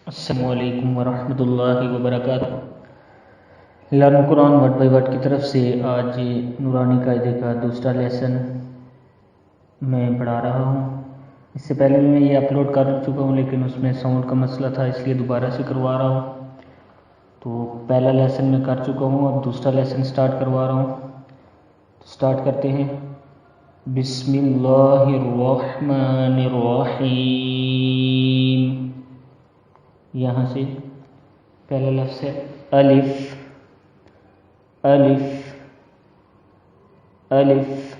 السلام علیکم ورحمۃ اللہ وبرکاتہ۔ Learn Quran word by word کی طرف سے آج نورانی قاعدے کا دوسرا لیسن میں پڑھا رہا ہوں۔ اس سے پہلے بھی میں یہ اپلوڈ کر چکا ہوں، لیکن اس میں ساؤنڈ کا مسئلہ تھا، اس لیے دوبارہ سے کروا رہا ہوں۔ تو پہلا لیسن میں کر چکا ہوں، اب دوسرا لیسن سٹارٹ کروا رہا ہوں۔ سٹارٹ کرتے ہیں۔ بسم اللہ الرحمن الرحیم۔ یہاں سے پہلا لفظ ہے الف، الف، الف۔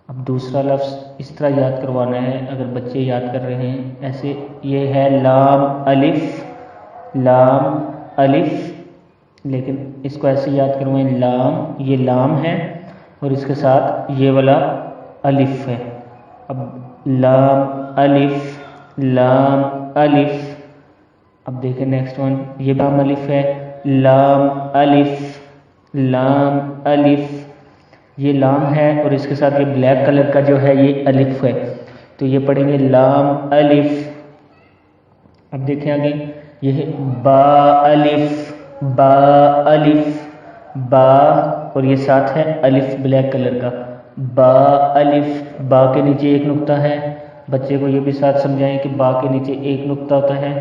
اب دوسرا لفظ اس طرح یاد کروانا ہے، اگر بچے یاد کر رہے ہیں ایسے، یہ ہے لام الف، لام الف، لیکن اس کو ایسے یاد کروائیں لام، یہ لام ہے اور اس کے ساتھ یہ والا الف ہے۔ اب لام الف، لام الف۔ اب دیکھیں نیکسٹ ون، یہ لام الف ہے، لام الف، لام الف، یہ لام ہے اور اس کے ساتھ یہ بلیک کلر کا جو ہے یہ الف ہے، تو یہ پڑھیں گے لام الف۔ اب دیکھیں آگے، یہ ہے با الف، با الف، با اور یہ ساتھ ہے الف بلیک کلر کا، با الف۔ با کے نیچے ایک نقطہ ہے، بچے کو یہ بھی ساتھ سمجھائیں کہ با کے نیچے ایک نقطہ ہوتا ہے،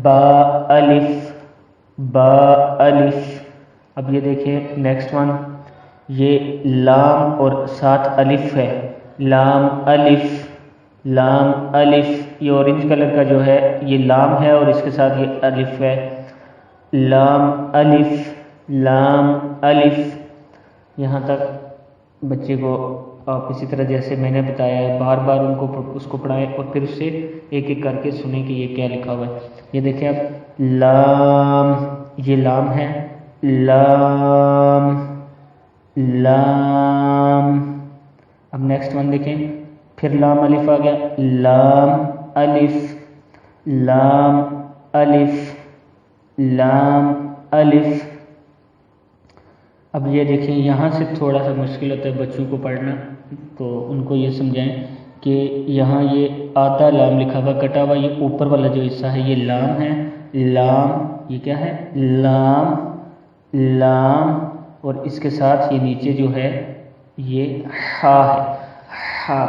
با الف، با الف۔ اب یہ دیکھیں نیکسٹ ون، یہ لام اور ساتھ الف ہے، لام الف، لام الف، یہ اورنج کلر کا جو ہے یہ لام ہے اور اس کے ساتھ یہ الف ہے، لام الف، لام الف۔ یہاں تک بچے کو آپ اسی طرح جیسے میں نے بتایا ہے بار بار اس کو پڑھائیں اور پھر اس سے ایک ایک کر کے سنیں کہ یہ کیا لکھا ہوا ہے۔ یہ دیکھیں اب لام، یہ لام ہے، لام، لام۔ اب نیکسٹ ون دیکھیں، پھر لام الف آ گیا، لام الف، لام الف، لام الف۔ اب یہ دیکھیں یہاں سے تھوڑا سا مشکل ہوتا ہے بچوں کو پڑھنا، تو ان کو یہ سمجھائیں کہ یہاں یہ آدھا لام لکھا ہوا کٹا ہوا، یہ اوپر والا جو حصہ ہے یہ لام ہے، لام، یہ کیا ہے لام، لام، اور اس کے ساتھ یہ نیچے جو ہے یہ ہا ہے، ہا،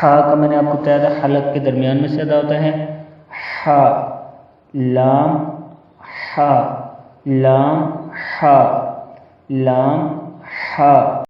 ہا کا میں نے آپ کو بتایا تھا حلق کے درمیان میں سے ادا ہوتا ہے، ہا، لام، ہا، لام، ہا، لام، ہا۔